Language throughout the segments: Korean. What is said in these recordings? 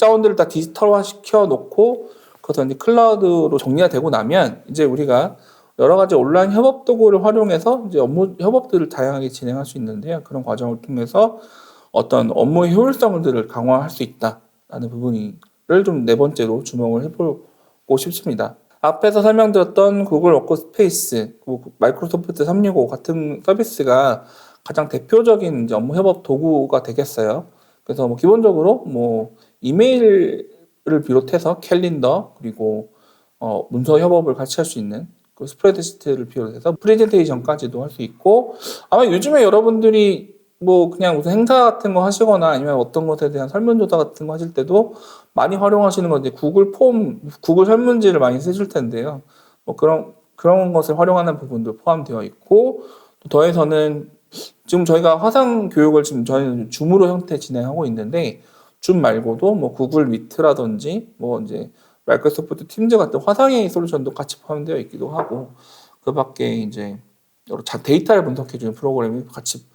자원들을 다 디지털화 시켜 놓고 그래서 이제 클라우드로 정리가 되고 나면 이제 우리가 여러 가지 온라인 협업 도구를 활용해서 이제 업무 협업들을 다양하게 진행할 수 있는데요. 그런 과정을 통해서 어떤 업무의 효율성들을 강화할 수 있다라는 부분을 좀 네 번째로 주목을 해보고 싶습니다. 앞에서 설명드렸던 구글 워크스페이스, 마이크로소프트 365 같은 서비스가 가장 대표적인 이제 업무 협업 도구가 되겠어요. 그래서 뭐 기본적으로 뭐 이메일을 비롯해서 캘린더 그리고 문서 협업을 같이 할 수 있는 그 스프레드시트를 비롯해서 프레젠테이션까지도 할 수 있고 아마 요즘에 여러분들이 뭐 그냥 무슨 행사 같은 거 하시거나 아니면 어떤 것에 대한 설문조사 같은 거 하실 때도 많이 활용하시는 건 이제 구글 폼, 구글 설문지를 많이 쓰실 텐데요. 뭐 그런 것을 활용하는 부분도 포함되어 있고 또 더해서는 지금 저희가 화상 교육을 지금 저희는 줌으로 형태 진행하고 있는데 줌 말고도 뭐 구글 미트라든지 뭐 이제 마이크로소프트 팀즈 같은 화상회의 솔루션도 같이 포함되어 있기도 하고 그 밖에 이제 여러 데이터를 분석해주는 프로그램이 같이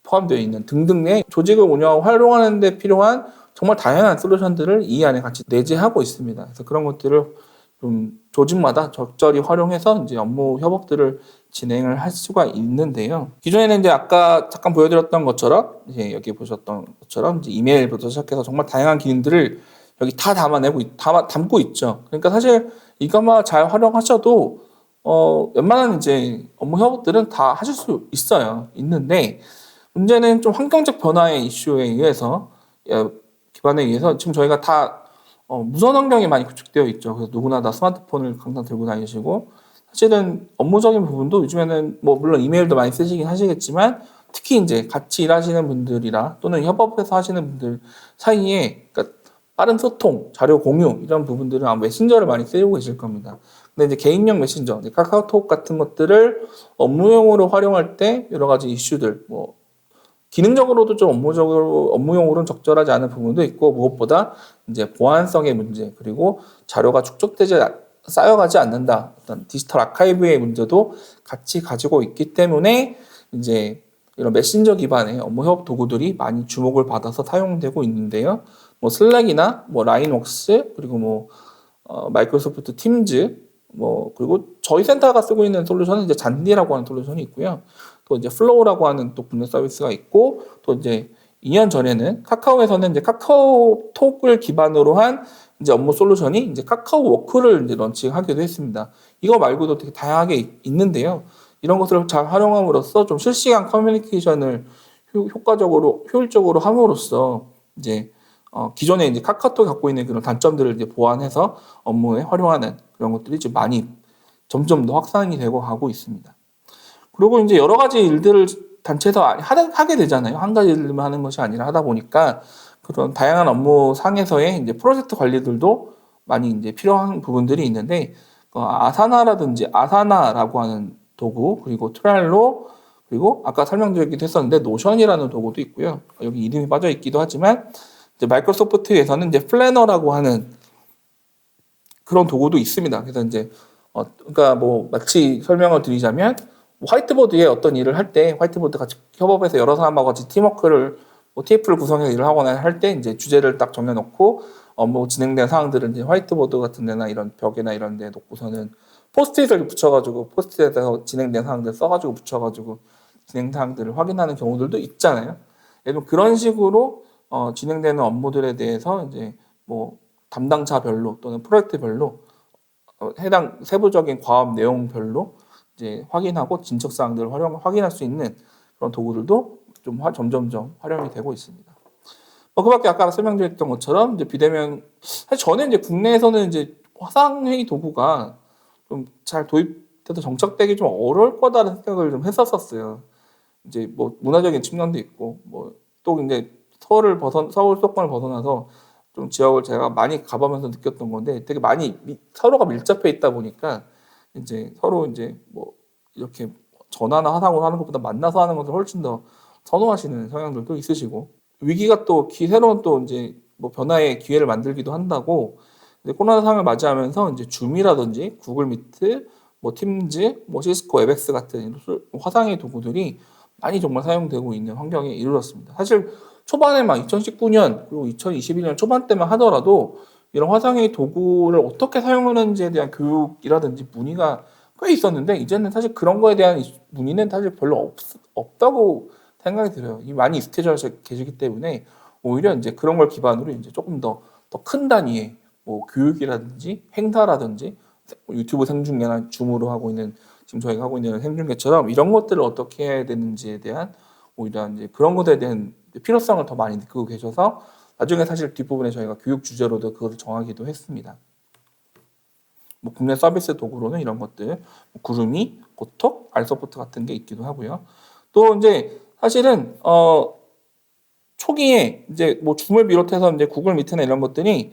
포함되어 있는 등등의 조직을 운영하고 활용하는 데 필요한 정말 다양한 솔루션들을 이 안에 같이 내재하고 있습니다. 그래서 그런 것들을 좀 조직마다 적절히 활용해서 이제 업무 협업들을 진행을 할 수가 있는데요. 기존에는 이제 아까 잠깐 보여드렸던 것처럼 이제 여기 보셨던 것처럼 이제 이메일부터 시작해서 정말 다양한 기능들을 여기 다 담고 있죠. 그러니까 사실 이것만 잘 활용하셔도 웬만한 이제 업무 협업들은 다 하실 수 있는데 문제는 좀 환경적 변화의 이슈에 의해서 기반에 의해서 지금 저희가 다 무선 환경이 많이 구축되어 있죠. 그래서 누구나 다 스마트폰을 항상 들고 다니시고 사실은 업무적인 부분도 요즘에는 뭐 물론 이메일도 많이 쓰시긴 하시겠지만 특히 이제 같이 일하시는 분들이라 또는 협업해서 하시는 분들 사이에 그러니까 빠른 소통, 자료 공유 이런 부분들은 아마 메신저를 많이 쓰고 계실 겁니다. 근데 이제 개인용 메신저, 카카오톡 같은 것들을 업무용으로 활용할 때 여러 가지 이슈들, 뭐 기능적으로도 좀 업무용으로는 적절하지 않은 부분도 있고 무엇보다 이제 보안성의 문제 그리고 자료가 쌓여가지 않는다 어떤 디지털 아카이브의 문제도 같이 가지고 있기 때문에 이제 이런 메신저 기반의 업무 협업 도구들이 많이 주목을 받아서 사용되고 있는데요. 뭐 슬랙이나 뭐 라인웍스 그리고 뭐 마이크로소프트 팀즈 뭐 그리고 저희 센터가 쓰고 있는 솔루션은 이제 잔디라고 하는 솔루션이 있고요. 또 이제 플로우라고 하는 또 분야 서비스가 있고 또 이제 2년 전에는 카카오에서는 이제 카카오톡을 기반으로 한 이제 업무 솔루션이 이제 카카오 워크를 이제 런칭하기도 했습니다. 이거 말고도 되게 다양하게 있는데요. 이런 것을 잘 활용함으로써 좀 실시간 커뮤니케이션을 효율적으로 함으로써 이제 기존에 이제 카카오톡이 갖고 있는 그런 단점들을 이제 보완해서 업무에 활용하는 그런 것들이 이제 많이 점점 더 확산이 되고 가고 있습니다. 그리고 이제 여러 가지 일들을 단체에서 하게 되잖아요. 한 가지 일만 하는 것이 아니라 하다 보니까 그런 다양한 업무 상에서의 이제 프로젝트 관리들도 많이 이제 필요한 부분들이 있는데 아사나라고 하는 도구 그리고 트렐로 그리고 아까 설명드리기도 했었는데 노션이라는 도구도 있고요. 여기 이름이 빠져 있기도 하지만 이제 마이크로소프트에서는 이제 플래너라고 하는 그런 도구도 있습니다. 그래서 이제 그러니까 뭐 마치 설명을 드리자면 화이트보드에 어떤 일을 할 때 화이트보드 같이 협업해서 여러 사람하고 같이 팀워크를 뭐 TF를 구성해서 일을 하거나 할 때 이제 주제를 딱 정해놓고 뭐 진행된 사항들은 이제 화이트보드 같은 데나 이런 벽이나 이런 데 놓고서는 포스트잇을 붙여가지고 포스트잇에서 진행된 사항들 써가지고 붙여가지고 진행 사항들을 확인하는 경우들도 있잖아요. 예를 들면 그런 식으로 진행되는 업무들에 대해서 이제 뭐 담당자별로 또는 프로젝트별로 해당 세부적인 과업 내용별로 이제 확인하고 진척 사항들을 확인할 수 있는 그런 도구들도 좀 점점점 활용이 되고 있습니다. 그 밖에 아까 설명드렸던 것처럼 이제 비대면 사실 저는 이제 국내에서는 이제 화상회의 도구가 좀 잘 도입돼서 정착되기 좀 어려울 거다라는 생각을 좀 했었어요. 이제 뭐 문화적인 측면도 있고 뭐 또 이제 서울 수도권을 벗어나서 좀 지역을 제가 많이 가보면서 느꼈던 건데 되게 많이 서로가 밀접해 있다 보니까 이제 서로 이제 뭐 이렇게 전화나 화상으로 하는 것보다 만나서 하는 것을 훨씬 더 선호하시는 성향들도 있으시고 위기가 또 새로운 또 이제 뭐 변화의 기회를 만들기도 한다고 이제 코로나 상황을 맞이하면서 이제 줌이라든지 구글 미트, 뭐 팀즈, 뭐 시스코 웹엑스 같은 화상의 도구들이 많이 정말 사용되고 있는 환경에 이르렀습니다. 사실 초반에 막 2019년 그리고 2021년 초반 때만 하더라도 이런 화상회의 도구를 어떻게 사용하는지에 대한 교육이라든지 문의가 꽤 있었는데 이제는 사실 그런 거에 대한 문의는 사실 별로 없다고 생각이 들어요. 이 많이 익숙해져 계시기 때문에 오히려 이제 그런 걸 기반으로 이제 조금 더 큰 단위의 뭐 교육이라든지 행사라든지 유튜브 생중계나 줌으로 하고 있는 지금 저희가 하고 있는 생중계처럼 이런 것들을 어떻게 해야 되는지에 대한 오히려 이제 그런 것에 대한 필요성을 더 많이 느끼고 계셔서 나중에 사실 뒷부분에 저희가 교육 주제로도 그것을 정하기도 했습니다. 뭐 국내 서비스 도구로는 이런 것들, 뭐 구름이, 고톡, 알서포트 같은 게 있기도 하고요. 또 이제 사실은 초기에 이제 뭐 줌을 비롯해서 이제 구글 미트나 이런 것들이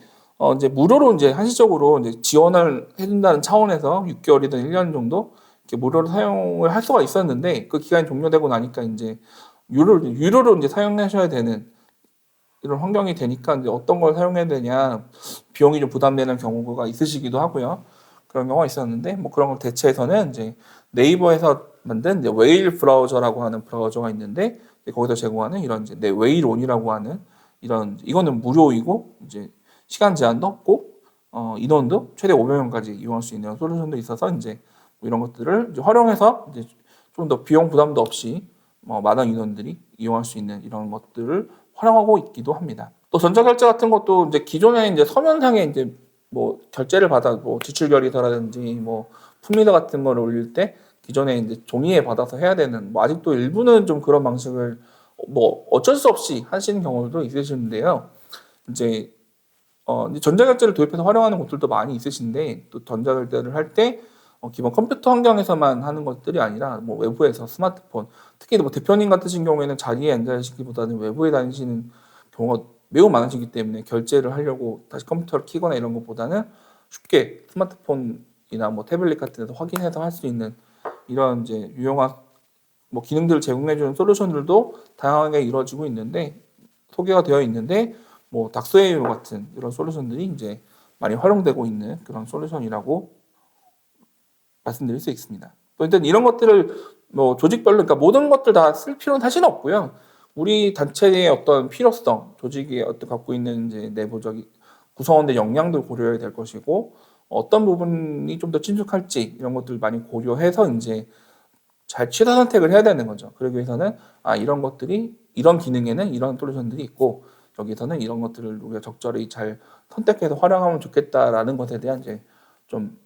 이제 무료로 이제 한시적으로 이제 지원을 해준다는 차원에서 6개월이든 1년 정도 이렇게 무료로 사용을 할 수가 있었는데 그 기간이 종료되고 나니까 이제 유료로 이제 사용하셔야 되는 이런 환경이 되니까 이제 어떤 걸 사용해야 되냐 비용이 좀 부담되는 경우가 있으시기도 하고요. 그런 경우가 있었는데 뭐 그런 걸 대체해서는 이제 네이버에서 만든 이제 웨일 브라우저라고 하는 브라우저가 있는데 거기서 제공하는 이런 이제 웨일온이라고 하는 이런 이거는 무료이고 이제 시간 제한도 없고 인원도 최대 500명까지 이용할 수 있는 솔루션도 있어서 이제 뭐 이런 것들을 이제 활용해서 이제 좀 더 비용 부담도 없이 많은 인원들이 이용할 수 있는 이런 것들을 활용하고 있기도 합니다. 또 전자결제 같은 것도 이제 기존에 이제 서면상에 이제 뭐 결제를 받아 뭐 지출 결의서라든지 뭐 품위서 같은 거를 올릴 때 기존에 이제 종이에 받아서 해야 되는 뭐 아직도 일부는 좀 그런 방식을 뭐 어쩔 수 없이 하시는 경우도 있으시는데요. 이제 이제 전자결제를 도입해서 활용하는 곳들도 많이 있으신데 또 전자결제를 할 때 기본 컴퓨터 환경에서만 하는 것들이 아니라 뭐 외부에서 스마트폰 특히 뭐 대표님 같으신 경우에는 자리에 앉아 계시기보다는 외부에 다니시는 경우가 매우 많으시기 때문에 결제를 하려고 다시 컴퓨터를 켜거나 이런 것보다는 쉽게 스마트폰이나 뭐 태블릿 같은 데서 확인해서 할 수 있는 이런 이제 유용한 뭐 기능들을 제공해주는 솔루션들도 다양하게 이루어지고 있는데 소개가 되어 있는데 뭐 닥스웨이브 같은 이런 솔루션들이 이제 많이 활용되고 있는 그런 솔루션이라고 말씀드릴 수 있습니다. 또 일단 이런 것들을 뭐 조직별로 그러니까 모든 것들 다 쓸 필요는 사실 없고요. 우리 단체의 어떤 필요성, 조직이 어떤 갖고 있는 이제 내부적인 구성원의 역량도 고려해야 될 것이고 어떤 부분이 좀 더 친숙할지 이런 것들 많이 고려해서 이제 잘 취사 선택을 해야 되는 거죠. 그러기 위해서는 이런 것들이 이런 기능에는 이런 솔루션들이 있고 여기서는 이런 것들을 우리가 적절히 잘 선택해서 활용하면 좋겠다라는 것에 대한 이제 좀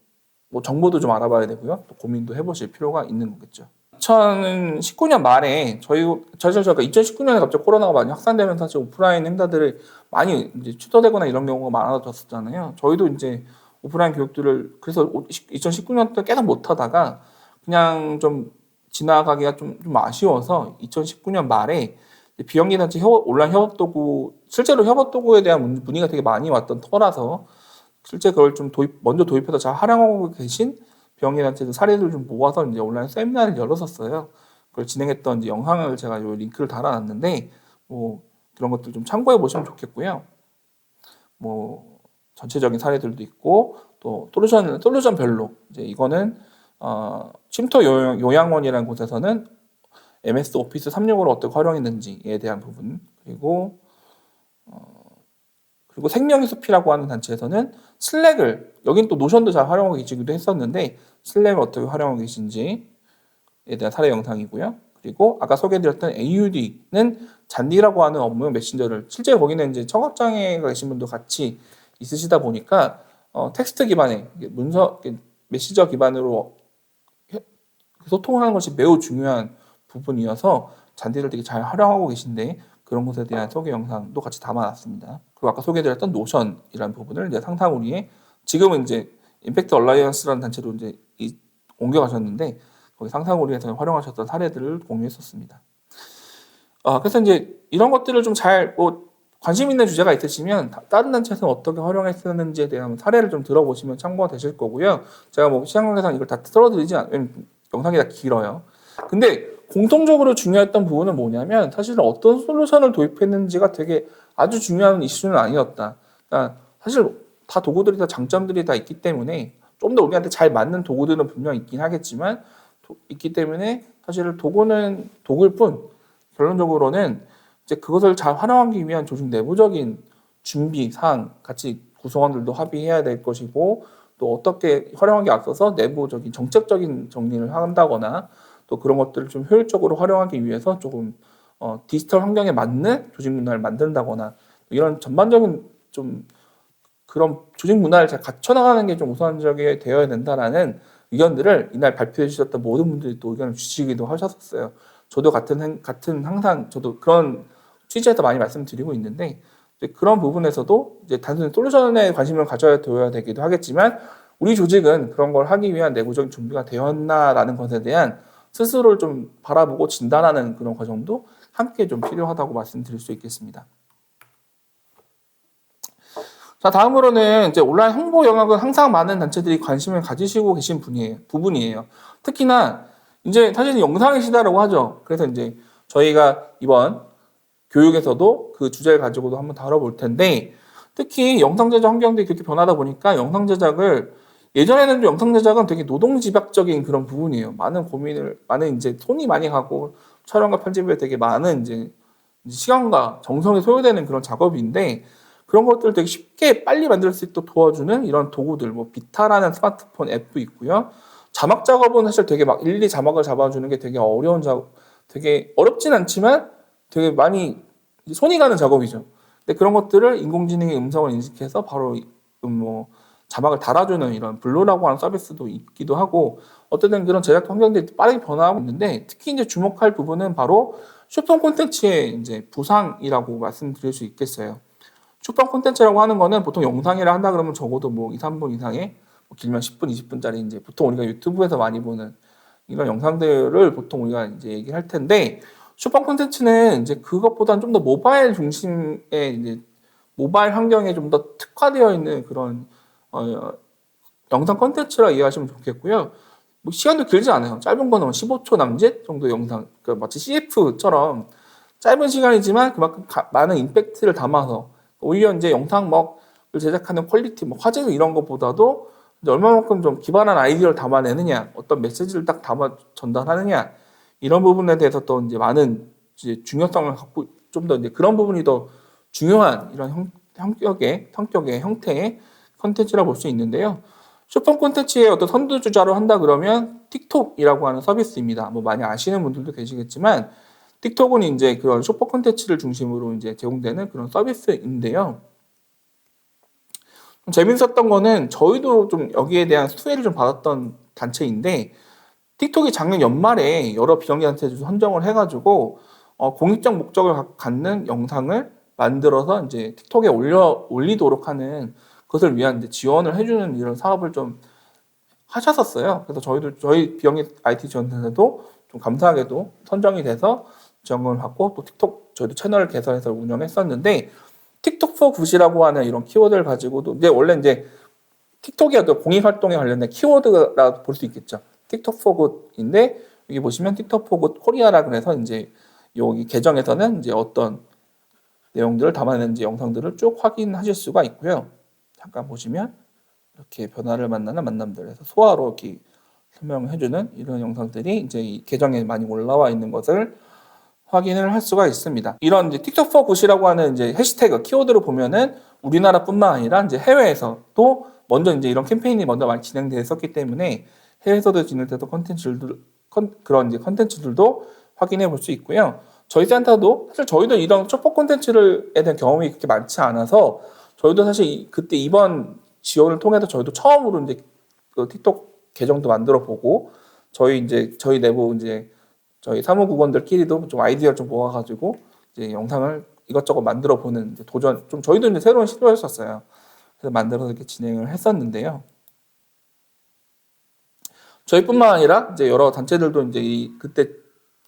뭐 정보도 좀 알아봐야 되고요. 또 고민도 해보실 필요가 있는 거겠죠. 2019년 말에 저희가 2019년에 갑자기 코로나가 많이 확산되면서 사실 오프라인 행사들을 많이 이제 취소되거나 이런 경우가 많아졌었잖아요. 저희도 이제 오프라인 교육들을 그래서 2019년 때 계속 못 하다가 그냥 좀 지나가기가 좀 아쉬워서 2019년 말에 비영리단체 온라인 협업도구 실제로 협업도구에 대한 문의가 되게 많이 왔던 터라서 실제 그걸 좀 먼저 도입해서 잘 활용하고 계신 비영리단체들 사례를 좀 모아서 이제 온라인 세미나를 열었었어요. 그걸 진행했던 이제 영상을 제가 요 링크를 달아놨는데 뭐 그런 것들 좀 참고해 보시면 좋겠고요. 뭐 전체적인 사례들도 있고 또 솔루션별로 이제 이거는 쉼터 요양원이라는 곳에서는 MS 오피스 365를 어떻게 활용했는지에 대한 부분 그리고 생명의 숲이라고 하는 단체에서는 슬랙을 여긴 또 노션도 잘 활용하고 계시기도 했었는데 슬랙을 어떻게 활용하고 계신지에 대한 사례 영상이고요. 그리고 아까 소개해드렸던 AUD는 잔디라고 하는 업무용 메신저를 실제 거기는 이제 청각장애가 계신 분도 같이 있으시다 보니까 텍스트 기반의 문서 메시저 기반으로 소통하는 것이 매우 중요한 부분이어서 잔디를 되게 잘 활용하고 계신데 그런 것에 대한 소개 영상도 같이 담아놨습니다. 그리고 아까 소개해드렸던 노션이라는 부분을 이제 상상우리에 지금은 이제 임팩트 얼라이언스라는 단체로 이제 옮겨가셨는데 거기 상상우리에서 활용하셨던 사례들을 공유했었습니다. 그래서 이제 이런 것들을 좀 잘 관심 있는 주제가 있으시면 다른 단체에서는 어떻게 활용했었는지에 대한 사례를 좀 들어보시면 참고가 되실 거고요. 제가 뭐 시간 관계상 이걸 다 틀어드리지 않으면 영상이 다 길어요. 근데 공통적으로 중요했던 부분은 뭐냐면 사실 어떤 솔루션을 도입했는지가 되게 아주 중요한 이슈는 아니었다. 그러니까 사실 다 도구들이 다 장점들이 다 있기 때문에 좀 더 우리한테 잘 맞는 도구들은 분명 있긴 하겠지만 있기 때문에 사실 도구는 도구일 뿐 결론적으로는 이제 그것을 잘 활용하기 위한 조직 내부적인 준비 사항 같이 구성원들도 합의해야 될 것이고 또 어떻게 활용하기 앞서서 내부적인 정책적인 정리를 한다거나 또 그런 것들을 좀 효율적으로 활용하기 위해서 조금 디지털 환경에 맞는 조직 문화를 만든다거나 이런 전반적인 좀 그런 조직 문화를 잘 갖춰나가는 게 좀 우선적이 되어야 된다라는 의견들을 이날 발표해 주셨던 모든 분들이 또 의견을 주시기도 하셨었어요. 저도 같은 항상 저도 그런 취지에서 많이 말씀드리고 있는데 이제 그런 부분에서도 이제 단순히 솔루션에 관심을 가져야 되기도 하겠지만 우리 조직은 그런 걸 하기 위한 내부적인 준비가 되었나라는 것에 대한 스스로를 좀 바라보고 진단하는 그런 과정도 함께 좀 필요하다고 말씀드릴 수 있겠습니다. 자, 다음으로는 이제 온라인 홍보 영역은 항상 많은 단체들이 관심을 가지시고 계신 부분이에요. 특히나 이제 사실 영상의 시대라고 하죠. 그래서 이제 저희가 이번 교육에서도 그 주제를 가지고도 한번 다뤄볼 텐데 특히 영상 제작 환경들이 그렇게 변하다 보니까 영상 제작을 예전에는 영상 제작은 되게 노동집약적인 그런 부분이에요. 많은 이제 손이 많이 가고 촬영과 편집에 되게 많은 이제 시간과 정성이 소요되는 그런 작업인데 그런 것들을 되게 쉽게 빨리 만들 수 있도록 도와주는 이런 도구들, 뭐 비타라는 스마트폰 앱도 있고요. 자막 작업은 사실 되게 막 일일이 자막을 잡아주는 게 되게 어려운 작업, 되게 어렵진 않지만 되게 많이 손이 가는 작업이죠. 근데 그런 것들을 인공지능의 음성을 인식해서 바로 뭐 자막을 달아주는 이런 블루라고 하는 서비스도 있기도 하고 어쨌든 그런 제작 환경들이 빠르게 변화하고 있는데 특히 이제 주목할 부분은 바로 쇼폼 콘텐츠의 이제 부상이라고 말씀드릴 수 있겠어요. 쇼폼 콘텐츠라고 하는 거는 보통 영상이라 한다 그러면 적어도 뭐 2, 3분 이상의 뭐 길면 10분, 20분짜리 이제 보통 우리가 유튜브에서 많이 보는 이런 영상들을 보통 우리가 이제 얘기를 할 텐데 쇼폼 콘텐츠는 이제 그것보다는 좀 더 모바일 중심의 이제 모바일 환경에 좀 더 특화되어 있는 그런 영상 콘텐츠라 이해하시면 좋겠고요. 뭐 시간도 길지 않아요. 짧은 거는 15초 남짓 정도 영상, 그러니까 마치 CF처럼 짧은 시간이지만 그만큼 많은 임팩트를 담아서 오히려 이제 영상 뭐 제작하는 퀄리티, 뭐 화질 이런 것보다도 얼마만큼 좀 기발한 아이디어를 담아내느냐, 어떤 메시지를 딱 담아 전달하느냐 이런 부분에 대해서 또 이제 많은 이제 중요성을 갖고 좀 더 이제 그런 부분이 더 중요한 이런 성격의 형태의 컨텐츠라 볼 수 있는데요. 쇼폼 콘텐츠의 어떤 선두주자로 한다 그러면 틱톡이라고 하는 서비스입니다. 뭐 많이 아시는 분들도 계시겠지만 틱톡은 이제 그런 쇼폼 콘텐츠를 중심으로 이제 제공되는 그런 서비스인데요. 좀 재밌었던 거는 저희도 좀 여기에 대한 수혜를 좀 받았던 단체인데 틱톡이 작년 연말에 여러 비영리단체들 선정을 해가지고 공익적 목적을 갖는 영상을 만들어서 이제 틱톡에 올리도록 하는 그것을 위한 이제 지원을 해주는 이런 사업을 좀 하셨었어요. 그래서 저희 비영리 IT 지원센터도 좀 감사하게도 선정이 돼서 지원을 받고 또 틱톡 저희도 채널을 개설해서 운영했었는데 틱톡 포 굿이라고 하는 이런 키워드를 가지고도 이제 원래 이제 틱톡이 어떤 공익 활동에 관련된 키워드라고 볼 수 있겠죠. 틱톡 포 굿인데 여기 보시면 틱톡 포 굿 코리아라 그래서 이제 여기 계정에서는 이제 어떤 내용들을 담아내는지 영상들을 쭉 확인하실 수가 있고요. 잠깐 보시면 이렇게 변화를 만나는 만남들에서 소화로 이렇게 설명해주는 이런 영상들이 이제 이 계정에 많이 올라와 있는 것을 확인을 할 수가 있습니다. 이런 이제 틱톡 포 굿이라고 하는 이제 해시태그 키워드를 보면은 우리나라뿐만 아니라 이제 해외에서도 먼저 이제 이런 캠페인이 먼저 많이 진행됐었기 때문에 해외에서도 진행됐던 그런 이제 컨텐츠들도 확인해 볼 수 있고요. 저희 센터도 사실 저희도 이런 쇼폼 콘텐츠에 대한 경험이 그렇게 많지 않아서 저희도 사실 그때 이번 지원을 통해서 저희도 처음으로 이제 그 틱톡 계정도 만들어 보고 저희 내부 이제 저희 사무국원들끼리도 좀 아이디어를 좀 모아가지고 이제 영상을 이것저것 만들어 보는 도전 좀 저희도 이제 새로운 시도였었어요. 그래서 만들어서 이렇게 진행을 했었는데요. 저희뿐만 아니라 이제 여러 단체들도 이제 그때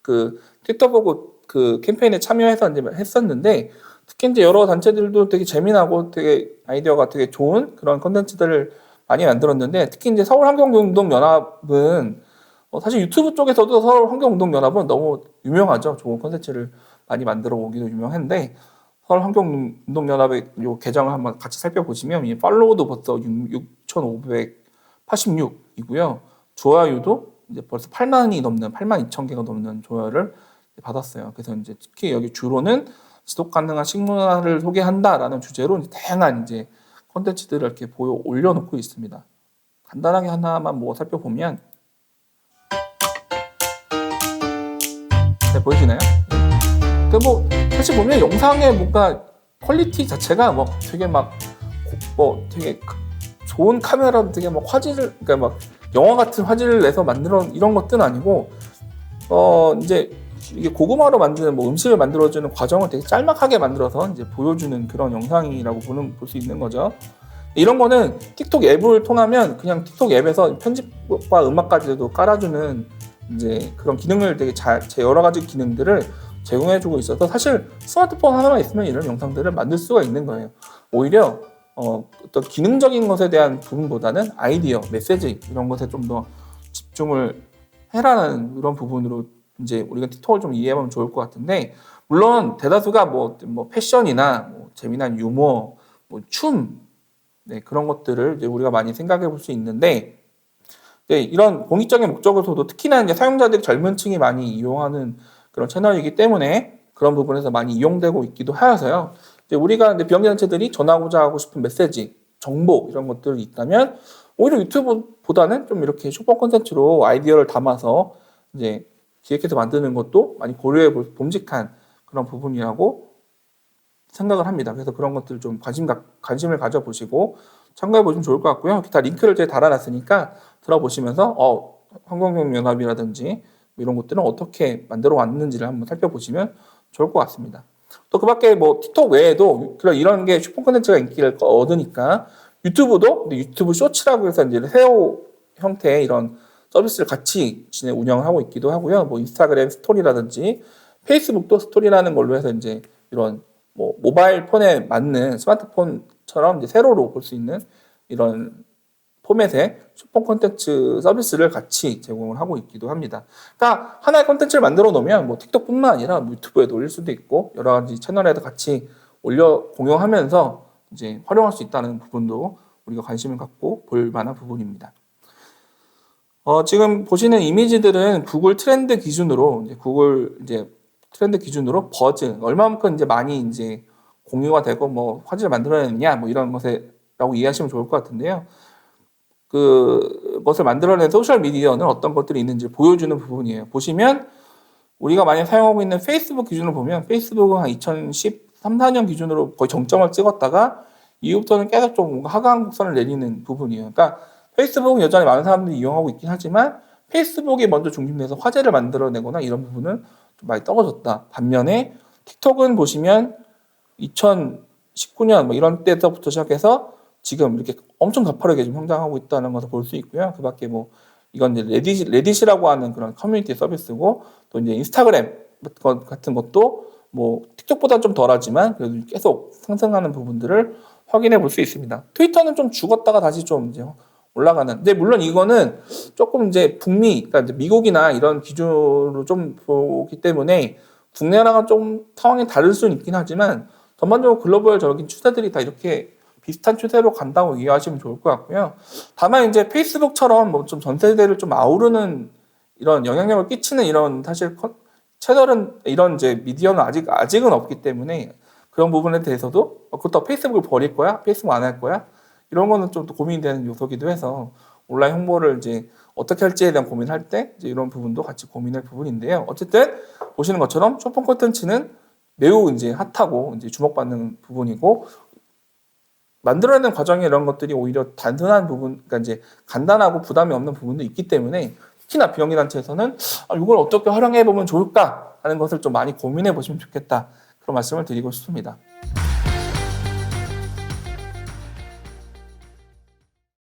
그 틱톡 보고 그 캠페인에 참여해서 이제 했었는데 특히 이제 여러 단체들도 되게 재미나고 되게 아이디어가 되게 좋은 그런 컨텐츠들을 많이 만들었는데 특히 이제 서울환경운동연합은 사실 유튜브 쪽에서도 서울환경운동연합은 너무 유명하죠. 좋은 컨텐츠를 많이 만들어 오기도 유명한데 서울환경운동연합의 요 계정을 한번 같이 살펴보시면 이 팔로우도 벌써 6,586이고요. 좋아요도 이제 벌써 8만 2천 개가 넘는 좋아요를 받았어요. 그래서 이제 특히 여기 주로는 지속 가능한 식문화를 소개한다라는 주제로 다양한 이제 콘텐츠들을 이렇게 올려놓고 있습니다. 간단하게 하나만 뭐 살펴보면, 네, 보이시나요? 뭐 사실 보면 영상의 뭔가 퀄리티 자체가 뭐 되게 되게 좋은 카메라로 되게 막 화질을, 그러니까 막 영화 같은 화질을 내서 만들어 이런 것들은 아니고, 이제 이게 고구마로 만드는 뭐 음식을 만들어주는 과정을 되게 짤막하게 만들어서 이제 보여주는 그런 영상이라고 볼 수 있는 거죠. 이런 거는 틱톡 앱을 통하면 그냥 틱톡 앱에서 편집과 음악까지도 깔아주는 이제 그런 기능을 되게 여러 가지 기능들을 제공해주고 있어서 사실 스마트폰 하나만 있으면 이런 영상들을 만들 수가 있는 거예요. 오히려 어떤 기능적인 것에 대한 부분보다는 아이디어, 메시지 이런 것에 좀 더 집중을 해라는 그런 부분으로 이제 우리가 틱톡을 좀 이해하면 좋을 것 같은데, 물론 대다수가 뭐 패션이나 뭐 재미난 유머, 뭐 춤, 네, 그런 것들을 이제 우리가 많이 생각해 볼 수 있는데, 네, 이런 공익적인 목적으로도 특히나 이제 사용자들이 젊은 층이 많이 이용하는 그런 채널이기 때문에 그런 부분에서 많이 이용되고 있기도 하여서요. 이제 우리가 이제 비영리단체들이 전하고자 하고 싶은 메시지, 정보 이런 것들이 있다면 오히려 유튜브보다는 좀 이렇게 쇼폼 콘텐츠로 아이디어를 담아서 이제 기획해서 만드는 것도 많이 고려해 볼 봄직한 그런 부분이라고 생각을 합니다. 그래서 그런 것들 좀 관심을 가져보시고 참고해 보시면 좋을 것 같고요. 기타 링크를 제가 달아놨으니까 들어보시면서 환경경연합이라든지 이런 것들은 어떻게 만들어 왔는지를 한번 살펴보시면 좋을 것 같습니다. 또 그 밖에 뭐 틱톡 외에도 이런 게 슈퍼 콘텐츠가 인기를 얻으니까 유튜브도 유튜브 쇼츠라고 해서 이제 세오 형태의 이런 서비스를 같이 운영을 하고 있기도 하고요. 뭐 인스타그램 스토리라든지 페이스북도 스토리라는 걸로 해서 이제 이런 뭐 모바일 폰에 맞는 스마트폰처럼 이제 세로로 볼 수 있는 이런 포맷의 슈퍼 콘텐츠 서비스를 같이 제공을 하고 있기도 합니다. 그러니까 하나의 콘텐츠를 만들어 놓으면 뭐 틱톡뿐만 아니라 뭐 유튜브에도 올릴 수도 있고 여러 가지 채널에도 같이 공유하면서 이제 활용할 수 있다는 부분도 우리가 관심을 갖고 볼 만한 부분입니다. 지금 보시는 이미지들은 구글 트렌드 기준으로 버즈 얼마만큼 이제 많이 이제 공유가 되고 뭐 화질을 만들어냈냐 뭐 이런 것에라고 이해하시면 좋을 것 같은데요. 그것을 만들어낸 소셜 미디어는 어떤 것들이 있는지 보여주는 부분이에요. 보시면 우리가 많이 사용하고 있는 페이스북 기준으로 보면 페이스북은 한 2013, 14년 기준으로 거의 정점을 찍었다가 이후부터는 계속 좀 뭔가 하강 곡선을 내리는 부분이에요. 그러니까 페이스북은 여전히 많은 사람들이 이용하고 있긴 하지만 페이스북이 먼저 중심돼서 화제를 만들어내거나 이런 부분은 좀 많이 떨어졌다. 반면에 틱톡은 보시면 2019년 뭐 이런 때부터 시작해서 지금 이렇게 엄청 가파르게 지금 성장하고 있다는 것을 볼 수 있고요. 그 밖에 뭐 이건 이제 레딧이라고 하는 그런 커뮤니티 서비스고 또 이제 인스타그램 같은 것도 뭐 틱톡보다 좀 덜하지만 그래도 계속 상승하는 부분들을 확인해 볼 수 있습니다. 트위터는 좀 죽었다가 다시 좀 이제 올라가는. 근데 물론 이거는 조금 이제 그러니까 이제 미국이나 이런 기준으로 좀 보기 때문에 국내랑은 좀 상황이 다를 수는 있긴 하지만 전반적으로 글로벌적인 추세들이 다 이렇게 비슷한 추세로 간다고 이해하시면 좋을 것 같고요. 다만 이제 페이스북처럼 뭐 좀 전 세대를 좀 아우르는 이런 영향력을 끼치는 이런 사실 채널은 이런 이제 미디어는 아직은 없기 때문에 그런 부분에 대해서도 그렇다고 페이스북을 버릴 거야? 페이스북 안 할 거야? 이런 거는 좀 또 고민이 되는 요소기도 해서 온라인 홍보를 이제 어떻게 할지에 대한 고민을 할 때 이제 이런 부분도 같이 고민할 부분인데요. 어쨌든 보시는 것처럼 쇼폼 콘텐츠는 매우 이제 핫하고 이제 주목받는 부분이고 만들어내는 과정에 이런 것들이 오히려 단순한 부분, 그러니까 이제 간단하고 부담이 없는 부분도 있기 때문에 특히나 비영리 단체에서는 이걸 어떻게 활용해 보면 좋을까 하는 것을 좀 많이 고민해 보시면 좋겠다 그런 말씀을 드리고 싶습니다.